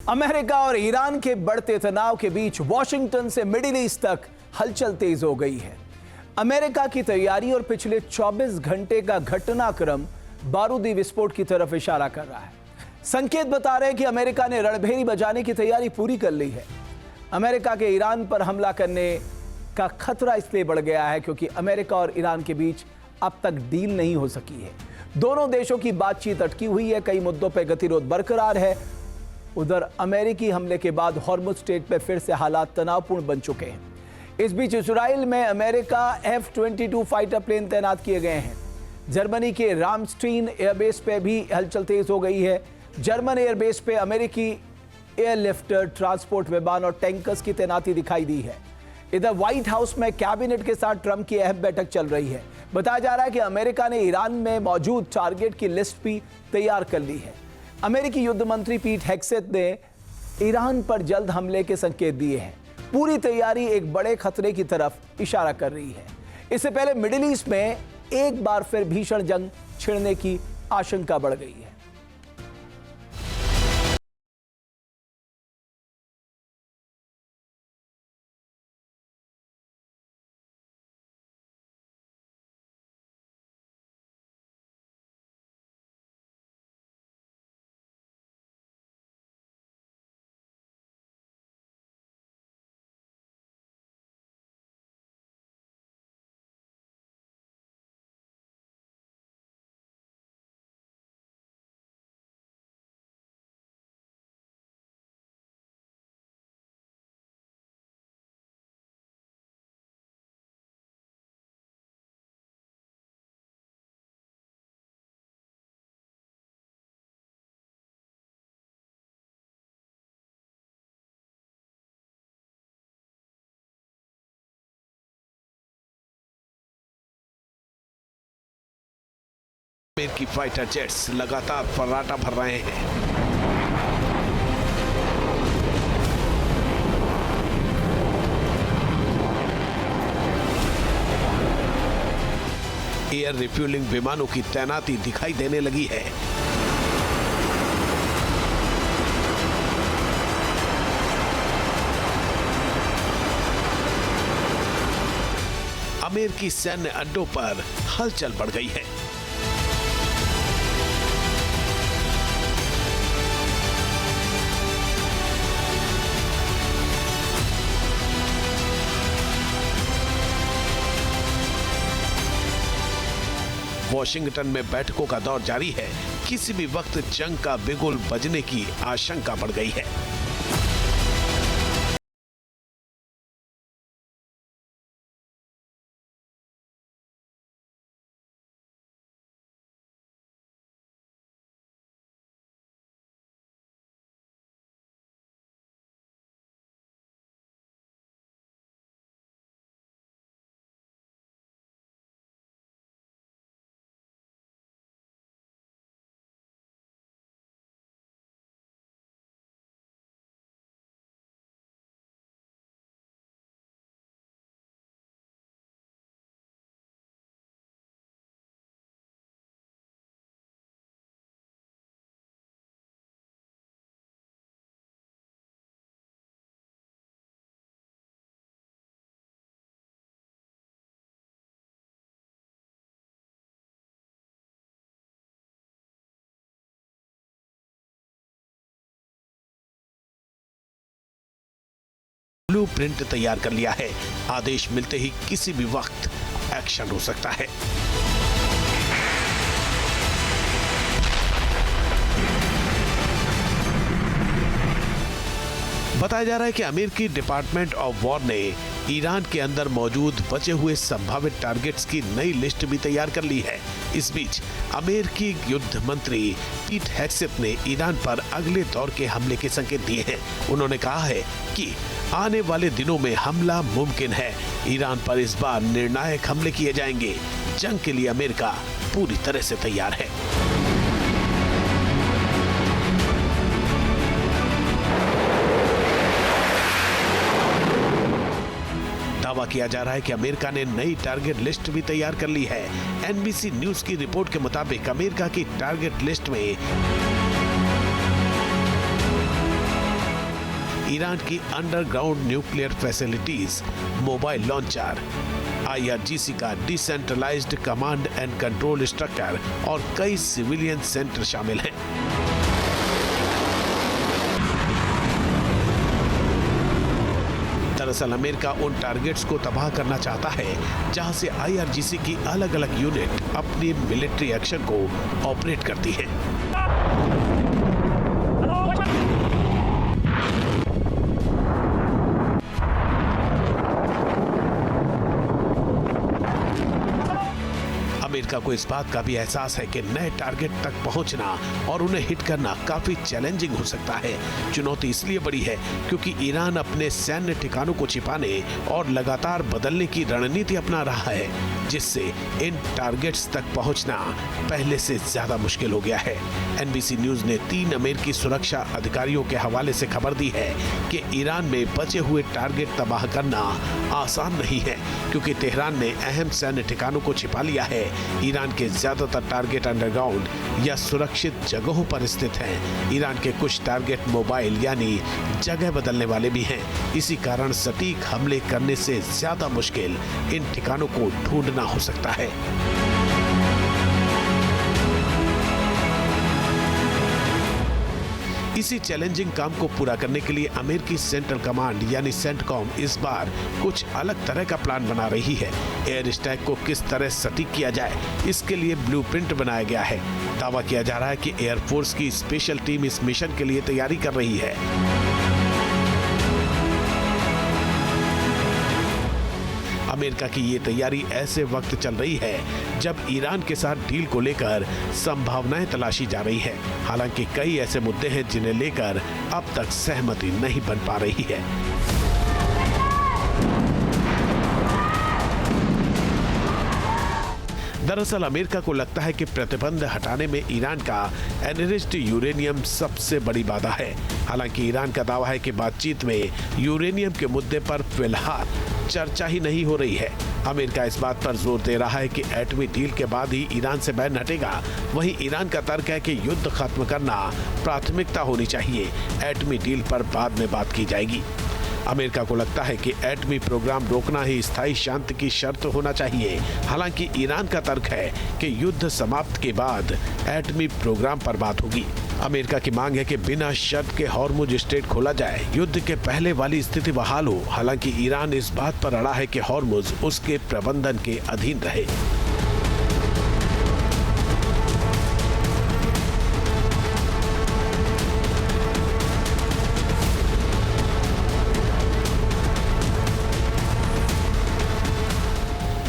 America और Iran के बढ़ते तनाव के बीच वॉशिंगटन से मिडिल ईस्ट तक हलचल तेज हो गई है। अमेरिका की तैयारी और पिछले 24 घंटे का घटनाक्रम बारूदी विस्फोट की तरफ इशारा कर रहा है। संकेत बता रहे हैं कि अमेरिका ने रणभेरी बजाने की तैयारी पूरी कर ली है। अमेरिका के ईरान पर हमला करने का खतरा इसलिए बढ़ गया है क्योंकि अमेरिका और ईरान के बीच अब तक डील नहीं हो सकी है। दोनों देशों की बातचीत अटकी हुई है, कई मुद्दों पर गतिरोध बरकरार है। उधर अमेरिकी हमले के बाद हॉर्मुज़ स्ट्रेट पर फिर से हालात तनावपूर्ण बन चुके हैं। इस बीच इजराइल में अमेरिका F-22 फाइटर प्लेन तैनात किए गए हैं। जर्मनी के रामस्टीन एयरबेस पे भी हलचल तेज हो गई है। जर्मन एयरबेस पे अमेरिकी एयरलिफ्टर, ट्रांसपोर्ट विमान और टैंकर्स की तैनाती दिखाई दी है। इधर व्हाइट हाउस में कैबिनेट के साथ ट्रंप की अहम बैठक चल रही है। बताया जा रहा है कि अमेरिका ने ईरान में मौजूद टारगेट की लिस्ट भी तैयार कर ली है। अमेरिकी युद्ध मंत्री पीट हेग्सेथ ने ईरान पर जल्द हमले के संकेत दिए हैं। पूरी तैयारी एक बड़े खतरे की तरफ इशारा कर रही है। इससे पहले मिडिल ईस्ट में एक बार फिर भीषण जंग छिड़ने की आशंका बढ़ गई है। अमेरिकी फाइटर जेट्स लगातार फर्राटा भर रहे हैं। एयर रिफ्यूलिंग विमानों की तैनाती दिखाई देने लगी है। अमेरिकी सैन्य अड्डों पर हलचल बढ़ गई है। वॉशिंगटन में बैठकों का दौर जारी है। किसी भी वक्त जंग का बिगुल बजने की आशंका बढ़ गई है। ब्लूप्रिंट तैयार कर लिया है। आदेश मिलते ही किसी भी वक्त एक्शन हो सकता है। बताया जा रहा है कि अमेरिकी डिपार्टमेंट ऑफ वॉर ने ईरान के अंदर मौजूद बचे हुए संभावित टारगेट्स की नई लिस्ट भी तैयार कर ली है। इस बीच अमेरिकी युद्ध मंत्री पीट हेग्सेथ ने ईरान पर अगले दौर के हमले के संकेत दिए हैं। उन्होंने कहा है कि आने वाले दिनों में हमला मुमकिन है। ईरान पर इस बार निर्णायक हमले किए जाएंगे। जंग के लिए अमेरिका पूरी तरह से तैयार है। दावा किया जा रहा है कि अमेरिका ने नई टारगेट लिस्ट भी तैयार कर ली है। एनबीसी न्यूज की रिपोर्ट के मुताबिक अमेरिका की टारगेट लिस्ट में ईरान की underground nuclear facilities, mobile launcher, IRGC का decentralised command and control structure और कई सिविलियन सेंटर शामिल हैं। दरअसल अमेरिका उन टारगेट्स को तबाह करना चाहता है जहां से IRGC की अलग अलग यूनिट अपनी मिलिट्री एक्शन को ऑपरेट करती है। अमेरिका को इस बात का भी एहसास है कि नए टारगेट तक पहुंचना और उन्हें हिट करना काफी चैलेंजिंग हो सकता है। चुनौती इसलिए बड़ी है क्योंकि ईरान अपने सैन्य ठिकानों को छिपाने और लगातार बदलने की रणनीति अपना रहा है, जिससे इन टारगेट्स तक पहुंचना पहले से ज्यादा मुश्किल हो गया है। NBC न्यूज ने 3 अमेरिकी सुरक्षा अधिकारियों के हवाले से खबर दी है कि ईरान में बचे हुए टारगेट तबाह करना आसान नहीं है, क्योंकि तेहरान ने अहम सैन्य ठिकानों को छिपा लिया है। ईरान के ज्यादातर टारगेट अंडरग्राउंड या सुरक्षित जगहों पर स्थित हैं। ईरान के कुछ टारगेट मोबाइल यानी जगह बदलने वाले भी हैं। इसी कारण सटीक हमले करने से ज्यादा मुश्किल इन ठिकानों को ढूंढना हो सकता है। इसी चैलेंजिंग काम को पूरा करने के लिए अमेरिकी सेंट्रल कमांड यानी सेंटकॉम इस बार कुछ अलग तरह का प्लान बना रही है। एयर स्ट्राइक को किस तरह सटीक किया जाए, इसके लिए ब्लूप्रिंट बनाया गया है। दावा किया जा रहा है कि एयरफोर्स की स्पेशल टीम इस मिशन के लिए तैयारी कर रही है। अमेरिका की ये तैयारी ऐसे वक्त चल रही है जब ईरान के साथ डील को लेकर संभावनाएं तलाशी जा रही है। हालांकि कई ऐसे मुद्दे हैं जिन्हें लेकर अब तक सहमति नहीं बन पा रही है। दरअसल अमेरिका को लगता है कि प्रतिबंध हटाने में ईरान का एनरिच्ड यूरेनियम सबसे बड़ी बाधा है। हालांकि ईरान का दावा है कि बातचीत में यूरेनियम के मुद्दे पर फिलहाल चर्चा ही नहीं हो रही है। अमेरिका इस बात पर जोर दे रहा है कि एटमी डील के बाद ही ईरान से बैन हटेगा। वहीं ईरान का तर्क है कि युद्ध खत्म करना प्राथमिकता होनी चाहिए, एटमी डील पर बाद में बात की जाएगी। अमेरिका को लगता है कि एटमी प्रोग्राम रोकना ही स्थायी शांति की शर्त होना चाहिए। हालांकि ईरान का तर्क है कि युद्ध समाप्त के बाद एटमी प्रोग्राम पर बात होगी। अमेरिका की मांग है कि बिना शर्त के हॉर्मुज स्ट्रेट खोला जाए, युद्ध के पहले वाली स्थिति बहाल हो। हालांकि ईरान इस बात पर अड़ा है कि हॉर्मुज उसके प्रबंधन के अधीन रहे।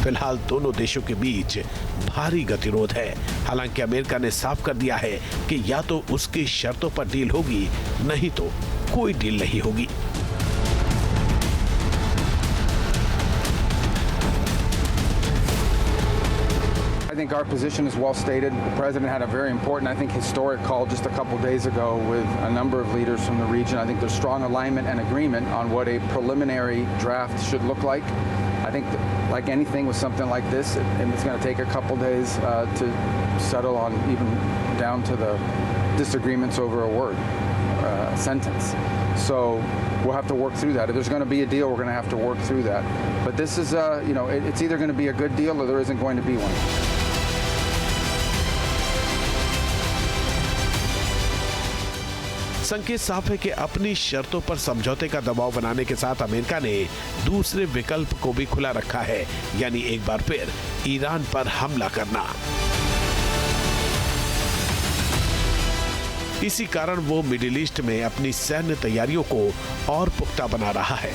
फिलहाल दोनों देशों के बीच भारी गतिरोध है। हालांकि अमेरिका ने साफ कर दिया है कि या तो उसकी शर्तों पर डील होगी, नहीं तो कोई डील नहीं होगी। I think our position is well stated. The president had a very important, I think, historic call just a couple days ago with a number of leaders from the region. I think there's strong alignment and agreement on what a preliminary draft should look like. I think like anything with something like this, it's going to take a couple days to settle on, even down to the disagreements over a word, sentence. So we'll have to work through that. If there's going to be a deal, we're going to have to work through that. But this is, it's either going to be a good deal or there isn't going to be one. संकेत साफ है कि अपनी शर्तों पर समझौते का दबाव बनाने के साथ अमेरिका ने दूसरे विकल्प को भी खुला रखा है, यानी एक बार फिर ईरान पर हमला करना। इसी कारण वो मिडिल ईस्ट में अपनी सैन्य तैयारियों को और पुख्ता बना रहा है।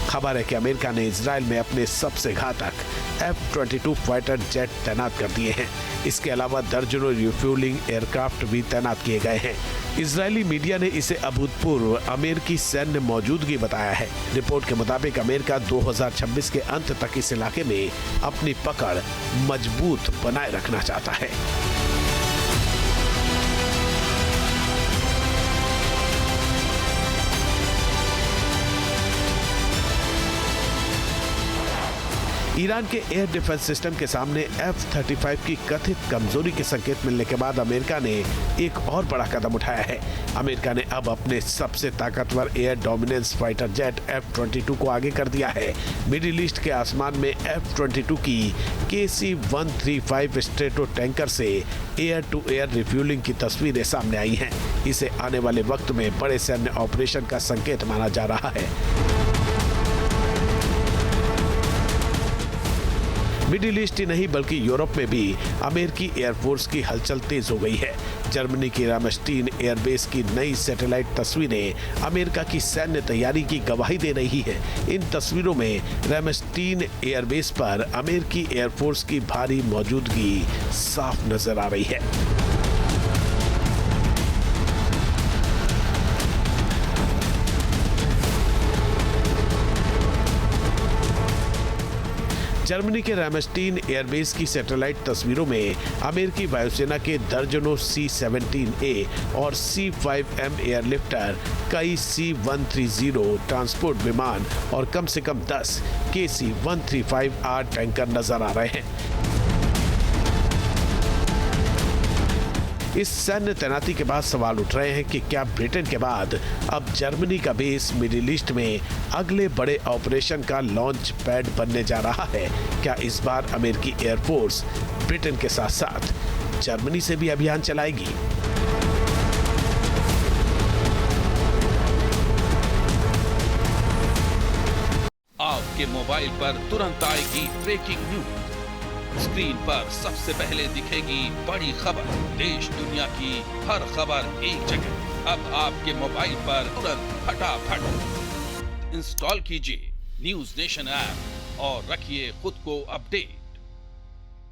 खबर है कि अमेरिका ने इजराइल में अपने सबसे घातक F-22 फाइटर जेट तैनात कर दिए हैं। इसके अलावा दर्जनों रिफ्यूलिंग एयरक्राफ्ट भी तैनात किए गए हैं। इजरायली मीडिया ने इसे अभूतपूर्व अमेरिकी सैन्य मौजूदगी बताया है। रिपोर्ट के मुताबिक अमेरिका 2026 के अंत तक इस इलाके में अपनी पकड़ मजबूत बनाए रखना चाहता है। ईरान के एयर डिफेंस सिस्टम के सामने F-35 की कथित कमजोरी के संकेत मिलने के बाद अमेरिका ने एक और बड़ा कदम उठाया है। अमेरिका ने अब अपने सबसे ताकतवर air dominance fighter jet F-22 को आगे कर दिया है। मिडिल ईस्ट के आसमान में F-22 की KC-135 स्ट्रेटो टैंकर से एयर टू एयर रिफ्यूलिंग की तस्वीरें सामने आई हैं। इसे आने वाले वक्त में बड़े सैन्य ऑपरेशन का संकेत माना जा रहा है। मिडिल ईस्ट ही नहीं बल्कि यूरोप में भी अमेरिकी एयरफोर्स की हलचल तेज हो गई है। जर्मनी की रामस्टीन एयरबेस की नई सैटेलाइट तस्वीरें अमेरिका की सैन्य तैयारी की गवाही दे रही है। इन तस्वीरों में रामस्टीन एयरबेस पर अमेरिकी एयरफोर्स की भारी मौजूदगी साफ नजर आ रही है। जर्मनी के रामस्टीन एयरबेस की सैटेलाइट तस्वीरों में अमेरिकी वायुसेना के दर्जनों C-17A और C-5M एयरलिफ्टर, कई C-130 ट्रांसपोर्ट विमान और कम से कम 10 KC-135R टैंकर नजर आ रहे हैं। इस सैन्य तैनाती के बाद सवाल उठ रहे हैं कि क्या ब्रिटेन के बाद अब जर्मनी का बेस मिडिल ईस्ट में अगले बड़े ऑपरेशन का लॉन्च पैड बनने जा रहा है? क्या इस बार अमेरिकी एयरफोर्स ब्रिटेन के साथ साथ जर्मनी से भी अभियान चलाएगी? आपके मोबाइल पर तुरंत आएगी ब्रेकिंग न्यूज। स्क्रीन पर सबसे पहले दिखेगी बड़ी खबर। देश दुनिया की हर खबर एक जगह। अब आपके मोबाइल पर तुरंत फटाफट इंस्टॉल कीजिए न्यूज नेशन ऐप और रखिए खुद को अपडेट।